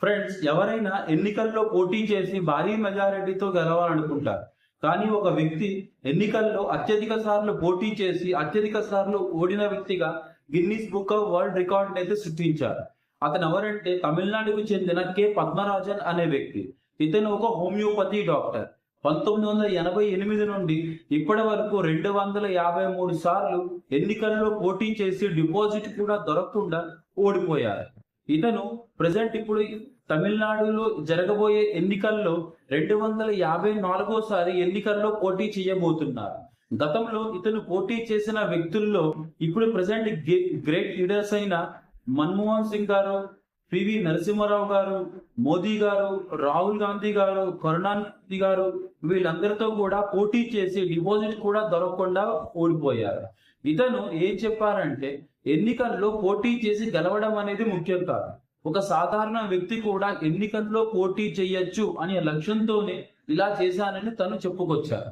Friends, ఎవరైనా ఎన్నికల్లో పోటీ చేసి భారీ మెజారిటీతో గెలవాలనుకుంటారు. కానీ ఒక వ్యక్తి ఎన్నికల్లో అత్యధిక సార్లు పోటీ చేసి అత్యధిక సార్లు ఓడిన వ్యక్తిగా Guinness book of world record అయితే సృష్టించారు. అతను ఎవరంటే తమిళనాడుకు చెందిన కె పద్మరాజన్ అనే వ్యక్తి. ఇతను ఒక హోమియోపతి డాక్టర్. 1988 నుండి ఇప్పటి వరకు 253 సార్లు ఎన్నికల్లో పోటీ చేసి డిపాజిట్ కూడా దొరకకుండా ఓడిపోయారు. ఇతను ప్రజెంట్ ఇప్పుడు తమిళనాడులో జరగబోయే ఎన్నికల్లో 254సారి ఎన్నికల్లో పోటీ చేయబోతున్నారు. గతంలో ఇతను పోటీ చేసిన వ్యక్తుల్లో ఇప్పుడు ప్రజెంట్ గ్రేట్ లీడర్స్ అయిన మన్మోహన్ సింగ్ గారు, పివి నరసింహారావు గారు, మోదీ గారు, రాహుల్ గాంధీ గారు, కరుణానిధి గారు, వీళ్ళందరితో కూడా పోటీ చేసి డిపాజిట్ కూడా దొరకకుండా ఓడిపోయారు. ఇతను ఏం చెప్పారంటే, ఎన్నికల్లో పోటీ చేసి గెలవడం అనేది ముఖ్యం కాదు, ఒక సాధారణ వ్యక్తి కూడా ఎన్నికల్లో పోటీ చేయొచ్చు అనే లక్ష్యంతోనే ఇలా చేశానని తను చెప్పుకొచ్చారు.